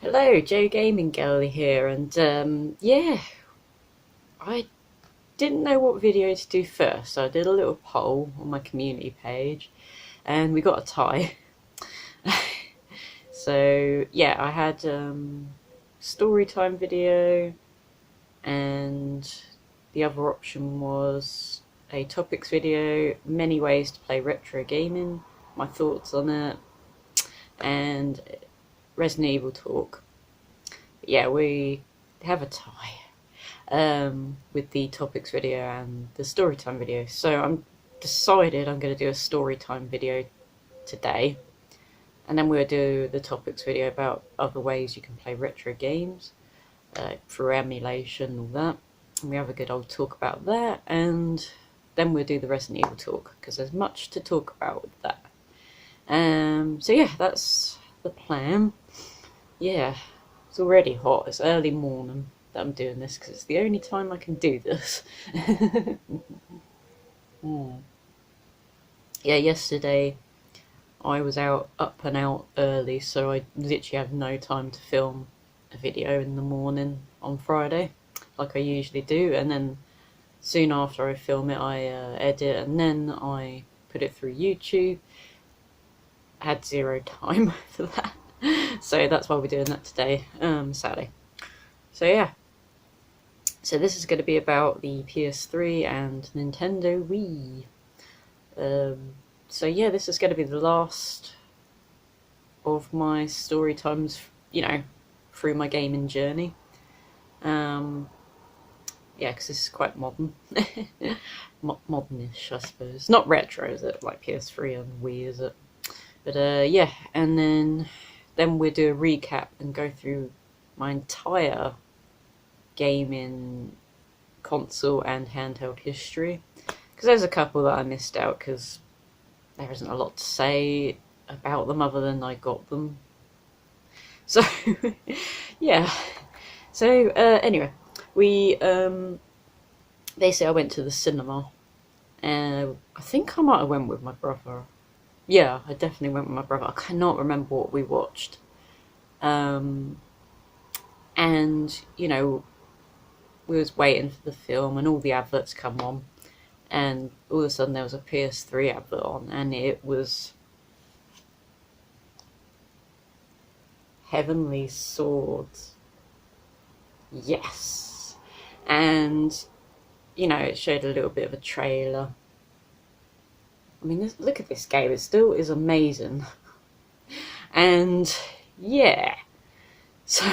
Hello, Joe Gaming Girly here, and yeah, I didn't know what video to do first, so I did a little poll on my community page, and we got a tie. So yeah, I had story time video, and the other option was a topics video, many ways to play retro gaming, my thoughts on it, and Resident Evil talk. Yeah, we have a tie with the topics video and the storytime video. So I'm decided I'm going to do a storytime video today, and then we'll do the topics video about other ways you can play retro games through emulation and all that. And we have a good old talk about that, and then we'll do the Resident Evil talk because there's much to talk about with that. So yeah, that's the plan. Yeah, it's already hot. It's early morning that I'm doing this because it's the only time I can do this. Yeah, yesterday I was up and out early, so I literally had no time to film a video in the morning on Friday, like I usually do, and then soon after I film it, I edit, and then I put it through YouTube. I had zero time for that, so that's why we're doing that today, Saturday. So yeah. So this is going to be about the PS3 and Nintendo Wii. So yeah, this is going to be the last of my story times, through my gaming journey. Yeah, because this is quite modern. Modernish, I suppose. Not retro, is it? Like PS3 and Wii, is it? But yeah, and then we'll do a recap and go through my entire gaming console and handheld history, because there's a couple that I missed out because there isn't a lot to say about them other than I got them. So yeah, so anyway, we basically I went to the cinema, and I think I might have went with my brother. Yeah, I definitely went with my brother. I cannot remember what we watched. And we was waiting for the film, and all the adverts come on, and all of a sudden there was a PS3 advert on, and it was Heavenly Swords. Yes. And it showed a little bit of a trailer. I mean, look at this game, it still is amazing. And yeah, so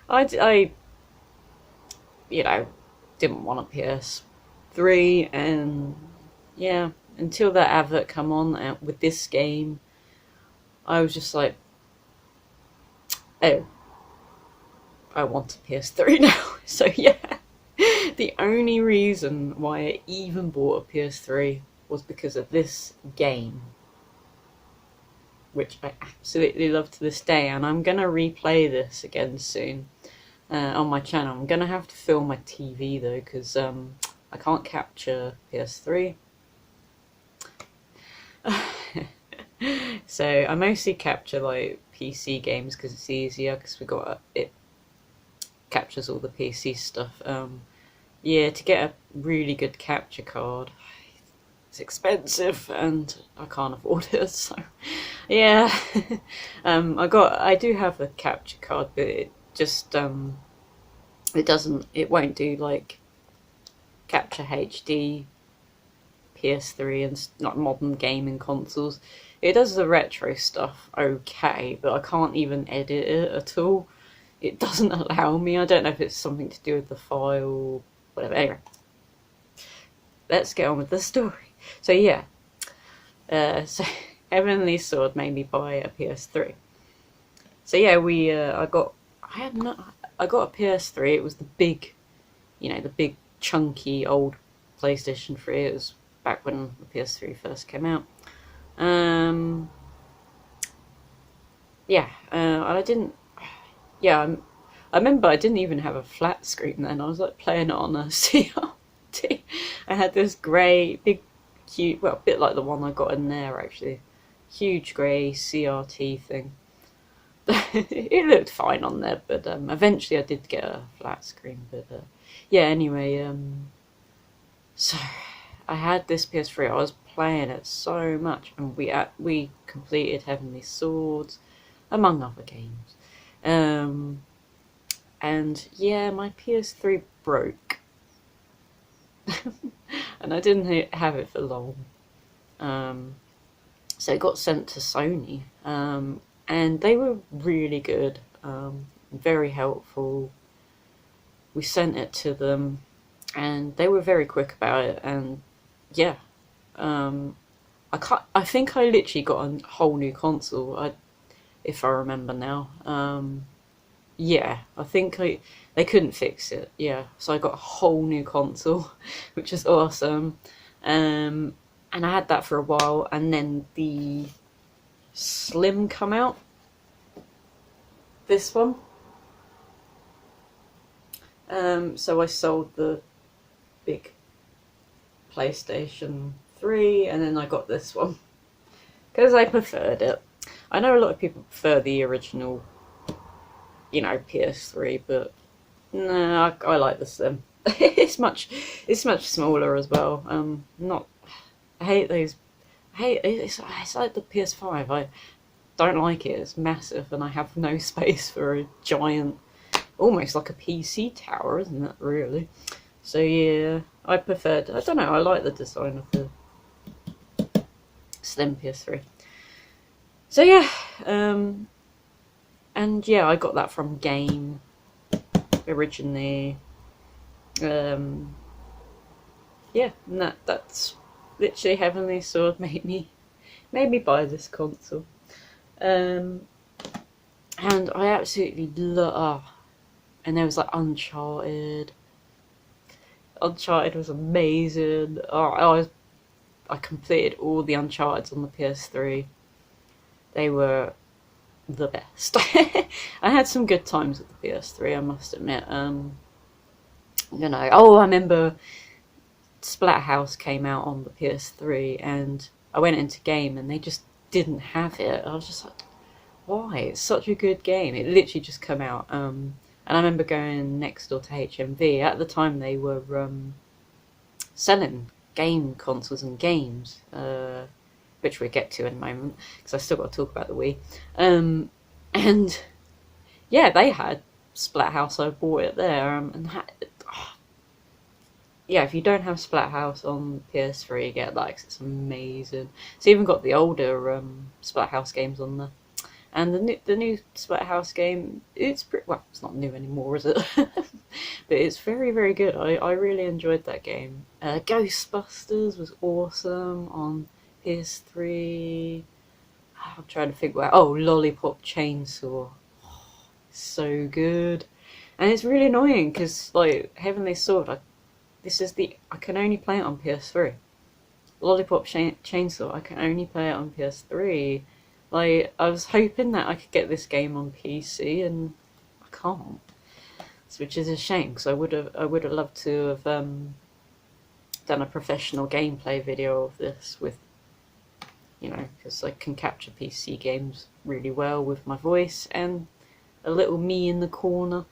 I didn't want a PS3, and yeah, until that advert come on with this game, I was just like, oh, I want a PS3 now. So yeah, the only reason why I even bought a PS3 was because of this game, which I absolutely love to this day, and I'm gonna replay this again soon. On my channel. I'm gonna have to film my TV though, because I can't capture PS3. So I mostly capture like PC games because it's easier, because it captures all the PC stuff. Yeah, to get a really good capture card, it's expensive and I can't afford it. So yeah, I do have a capture card, but it just it won't do like capture HD PS3 and not modern gaming consoles. It does the retro stuff okay, but I can't even edit it at all. It doesn't allow me. I don't know if it's something to do with the file, whatever. Anyway, let's get on with the story. So yeah, so Heavenly Sword made me buy a PS3. So yeah, I got a PS3. It was the big, the big chunky old PlayStation 3. It was back when the PS3 first came out. Yeah, I didn't. Yeah, I remember I didn't even have a flat screen then. I was like playing it on a CRT. I had this grey, big, huge, well, a bit like the one I got in there actually. Huge grey CRT thing. It looked fine on there, but eventually I did get a flat screen. But yeah, anyway, so I had this PS3. I was playing it so much, and we completed Heavenly Swords, among other games. Um, and yeah, my PS3 broke, and I didn't have it for long. So it got sent to Sony, and they were really good, very helpful. We sent it to them, and they were very quick about it. And yeah, I think I literally got a whole new console. If I remember now. Yeah, I think they couldn't fix it. Yeah, so I got a whole new console, which is awesome. And I had that for a while, and then the Slim come out. This one. So I sold the big PlayStation 3, and then I got this one because I preferred it. I know a lot of people prefer the original, PS3, but no, I like the Slim. It's much smaller as well. Not I hate those. I hate it's like the PS5. I don't like it. It's massive, and I have no space for a giant, almost like a PC tower, isn't it? Really. So yeah, I preferred. I don't know. I like the design of the Slim PS3. So yeah, and yeah, I got that from Game originally. Yeah, and that's literally Heavenly Sword made me buy this console. And I absolutely love. And there was like Uncharted. Uncharted was amazing. I completed all the Uncharted on the PS3. They were the best. I had some good times with the PS3, I must admit. I remember Splathouse came out on the PS3, and I went into game, and they just didn't have it. I was just like, why? It's such a good game. It literally just come out. And I remember going next door to HMV. At the time, they were selling game consoles and games, which we'll get to in a moment, because I still got to talk about the Wii. And yeah, they had Splathouse. I bought it there, yeah, if you don't have Splathouse on PS3, get that, 'cause it's amazing. It's even got the older Splathouse games on there. And the new Splathouse game, it's it's not new anymore, is it? But it's very, very good. I really enjoyed that game. Ghostbusters was awesome on PS3. I'm trying to figure out. Oh, Lollipop Chainsaw. So good. And it's really annoying because, like, Heavenly Sword, I can only play it on PS3. Lollipop Chainsaw, I can only play it on PS3. Like, I was hoping that I could get this game on PC, and I can't. Which is a shame, because I would have loved to have done a professional gameplay video of this with, because I can capture PC games really well with my voice and a little me in the corner.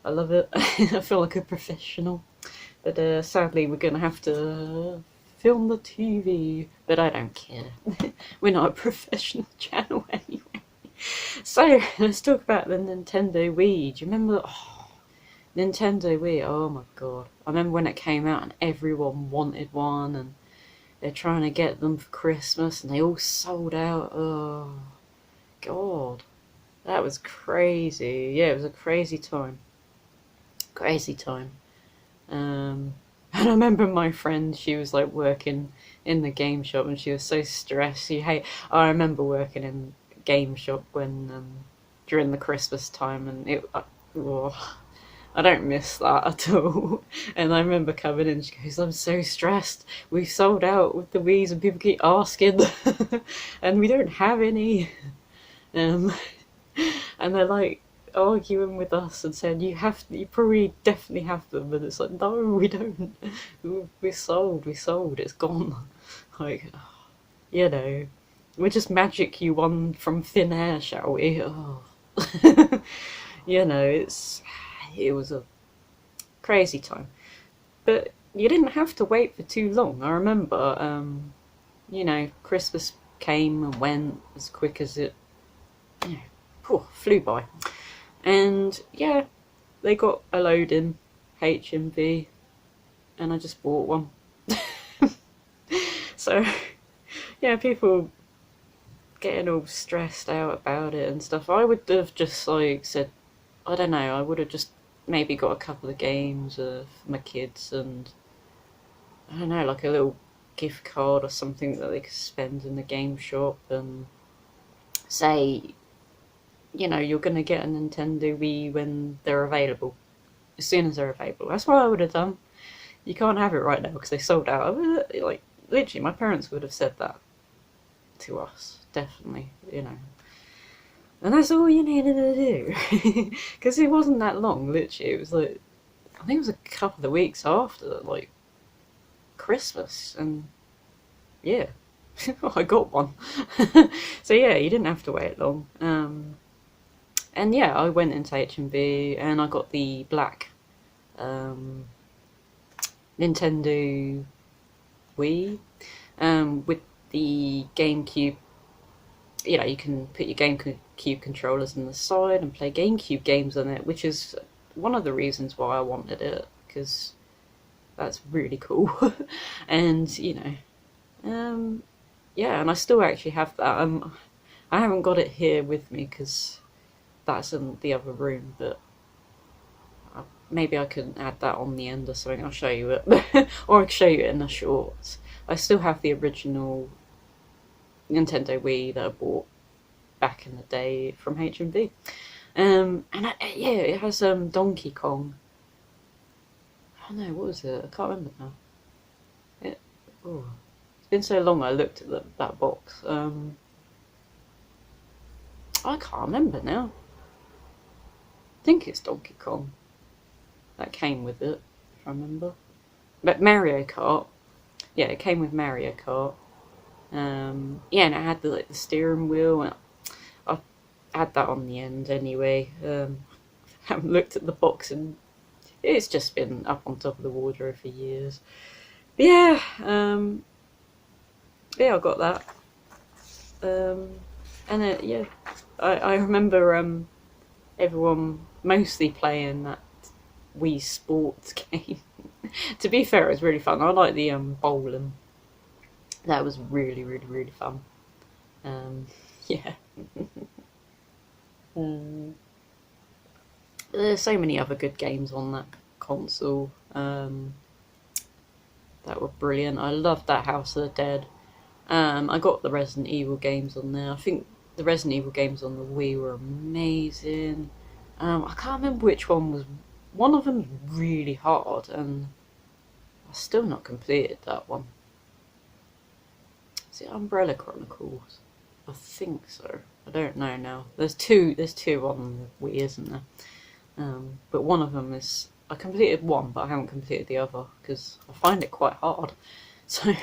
I love it. I feel like a professional. But sadly, we're going to have to film the TV. But I don't care. We're not a professional channel anyway. So, let's talk about the Nintendo Wii. Do you remember? Nintendo Wii, oh my god. I remember when it came out and everyone wanted one, and they're trying to get them for Christmas, and they all sold out. Oh, god. That was crazy. Yeah, it was a crazy time. Crazy time. And I remember my friend, she was like working in the game shop, and she was so stressed. I remember working in a game shop when during the Christmas time, and I don't miss that at all. And I remember coming in, she goes, "I'm so stressed. We've sold out with the Wiis, and people keep asking, and we don't have any." And they're like arguing with us and saying, you probably definitely have them, and it's like, no, we don't. We sold, it's gone. Like, we'll just magic you one from thin air, shall we? Oh. You know, it was a crazy time. But you didn't have to wait for too long. I remember, you know, Christmas came and went as quick as it, you know, flew by. And yeah, they got a load in HMV, and I just bought one. So yeah, people getting all stressed out about it and stuff. I would have just like said, I don't know, I would have just maybe got a couple of games for my kids, and I don't know, like a little gift card or something that they could spend in the game shop, and say, you know, you're going to get a Nintendo Wii when they're available, as soon as they're available. That's what I would have done. You can't have it right now because they sold out. Like, literally, my parents would have said that to us, definitely, you know. And that's all you needed to do. Because it wasn't that long, literally. It was like, I think it was a couple of weeks after, like, Christmas. And yeah, I got one. So yeah, you didn't have to wait long. And yeah, I went into HMV and I got the black Nintendo Wii with the GameCube. You know, you can put your GameCube controllers on the side and play GameCube games on it, which is one of the reasons why I wanted it, because that's really cool. And you know, yeah, and I still actually have that. I haven't got it here with me because that's in the other room, but maybe I can add that on the end or something. I'll show you it, or I'll show you it in the shorts. I still have the original Nintendo Wii that I bought back in the day from HMV. And yeah, it has Donkey Kong. Oh no, what was it? I can't remember now. It's been so long I looked at that box. I can't remember now. I think it's Donkey Kong. That came with it, if I remember. But Mario Kart. Yeah, it came with Mario Kart. Yeah, and it had the steering wheel, and I had that on the end anyway. Haven't looked at the box, and it's just been up on top of the wardrobe for years. But yeah, yeah, I got that. And yeah, I remember everyone mostly playing that Wii Sports game. To be fair, it was really fun. I like the bowling. That was really, really, really fun. Yeah. There's so many other good games on that console that were brilliant. I loved that House of the Dead. I got the Resident Evil games on there. I think the Resident Evil games on the Wii were amazing. I can't remember which one was. One of them was really hard, and I've still not completed that one. Is it Umbrella Chronicles? I think so. I don't know now. There's two on the Wii, isn't there? But one of them is. I completed one, but I haven't completed the other because I find it quite hard. So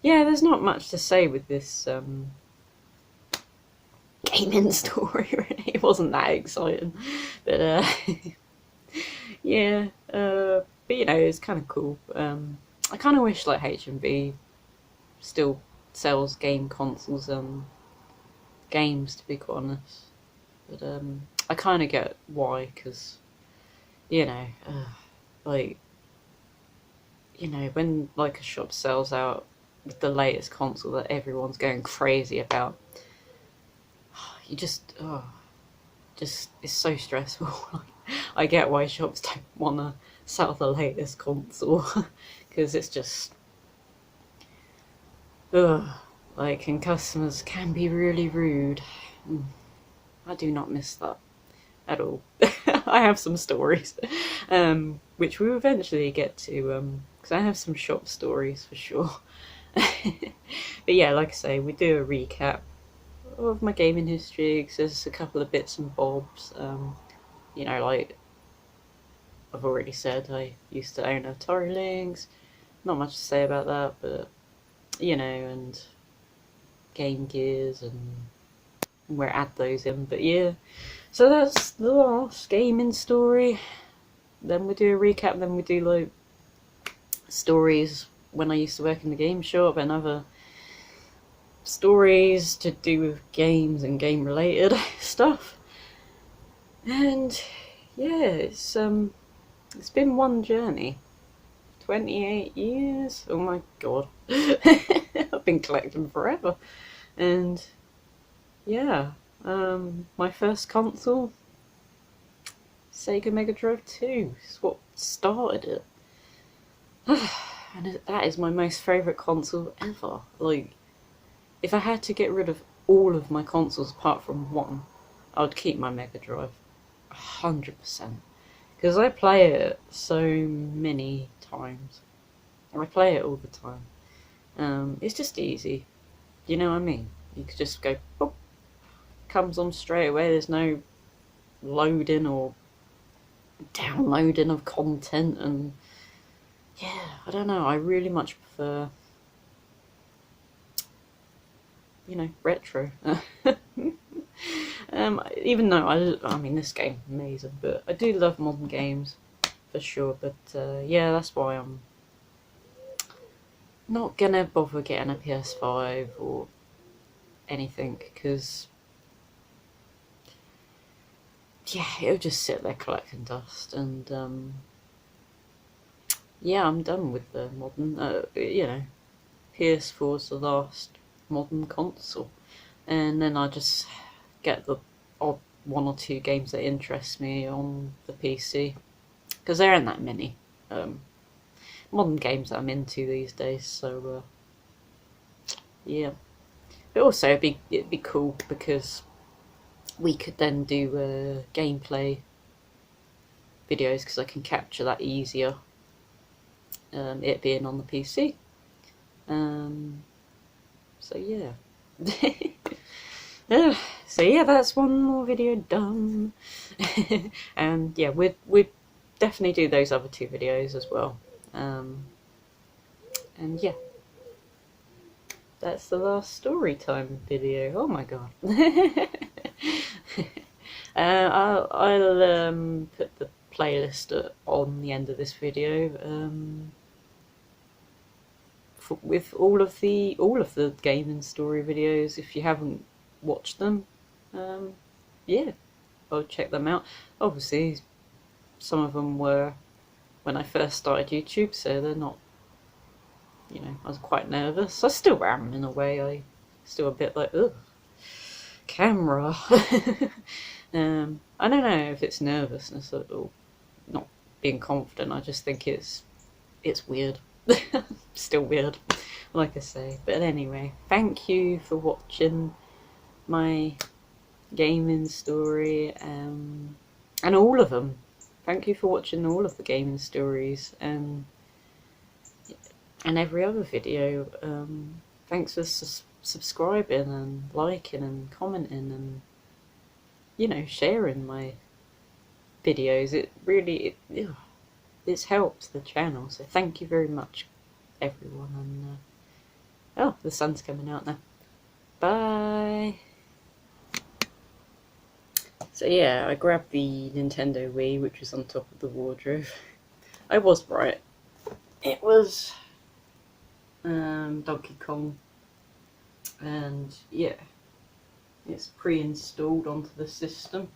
yeah, there's not much to say with this gaming story. Really, it wasn't that exciting, but yeah. But you know, it's kind of cool. I kind of wish like HMV still sells game consoles and games, to be quite honest. But I kind of get why, because you know, like, you know, when like a shop sells out with the latest console that everyone's going crazy about, you just it's so stressful. I get why shops don't want to sell the latest console because it's just like, and customers can be really rude. I do not miss that at all. I have some stories, which we will eventually get to, because I have some shop stories for sure. But yeah, like I say, we do a recap of my gaming history, because there's a couple of bits and bobs. You know, like I've already said, I used to own Atari Lynx. Not much to say about that, but you know, and Game Gears and where I add those in. But yeah, so that's the last gaming story. Then we do a recap, then we do like stories when I used to work in the game shop and other stories to do with games and game related stuff. And yeah, it's been one journey. 28 years? Oh my god. I've been collecting forever. And yeah, my first console, Sega Mega Drive 2, is what started it. And that is my most favourite console ever. Like, if I had to get rid of all of my consoles apart from one, I would keep my Mega Drive. 100%. Because I play it so many times. I play it all the time. It's just easy. You know what I mean? You could just go, boop, comes on straight away. There's no loading or downloading of content, and yeah, I don't know. I really much prefer, retro. Even though I mean, this game's amazing, but I do love modern games for sure. But yeah, that's why I'm not gonna bother getting a PS5 or anything, because yeah, it'll just sit there collecting dust. And yeah, I'm done with the modern. PS4's the last modern console, and then I just get the odd one or two games that interest me on the PC, because there aren't that many modern games that I'm into these days. So yeah, but also it'd be cool because we could then do gameplay videos, because I can capture that easier. It being on the PC. So yeah. So yeah, that's one more video done. And yeah, we'd definitely do those other two videos as well. And yeah, that's the last story time video. Oh my god. I'll put the playlist on the end of this video, with all of the gaming story videos. If you haven't watched them, yeah, I'll check them out. Obviously, some of them were when I first started YouTube, so they're not, I was quite nervous. I still am in a way. I still a bit like, ugh, camera. I don't know if it's nervousness or not being confident. I just think it's weird. Still weird, like I say. But anyway, thank you for watching my gaming story, and all of them. Thank you for watching all of the gaming stories, and every other video. Thanks for subscribing and liking and commenting and sharing my videos. It really it's helped the channel, so thank you very much, everyone. And oh, the sun's coming out now. Bye. So yeah, I grabbed the Nintendo Wii, which was on top of the wardrobe. I was right. It was Donkey Kong, and yeah, it's pre-installed onto the system.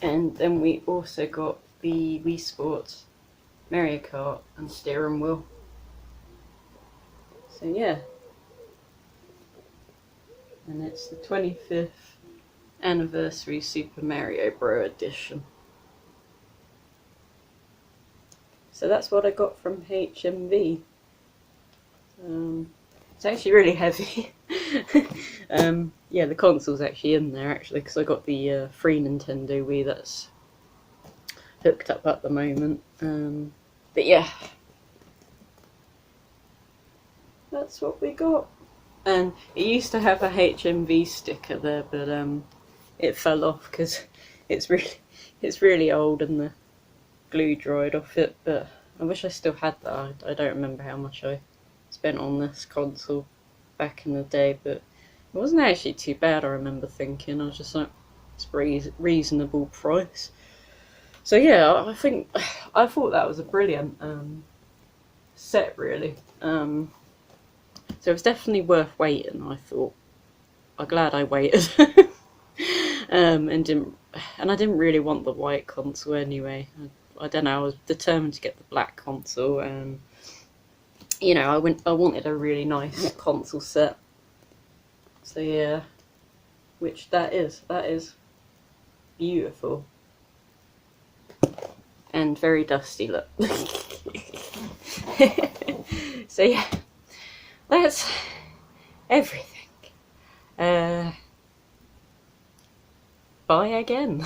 And then we also got the Wii Sports, Mario Kart and steering wheel. So yeah, and it's the 25th anniversary Super Mario Bros. Edition. So that's what I got from HMV. It's actually really heavy. Yeah, the console's actually in there actually, because I got the free Nintendo Wii that's hooked up at the moment. But yeah, that's what we got. And it used to have a HMV sticker there, but it fell off because it's really old and the glue dried off it. But I wish I still had that. I don't remember how much I spent on this console back in the day, but It wasn't actually too bad, I remember thinking. I was just like, it's a reasonable price. So yeah, I thought that was a brilliant set, really. So it was definitely worth waiting. I thought. I'm glad I waited, and I didn't really want the white console anyway. I don't know. I was determined to get the black console, and I wanted a really nice console set. So yeah, which that is beautiful and very dusty. Look. So yeah, that's everything. Bye again.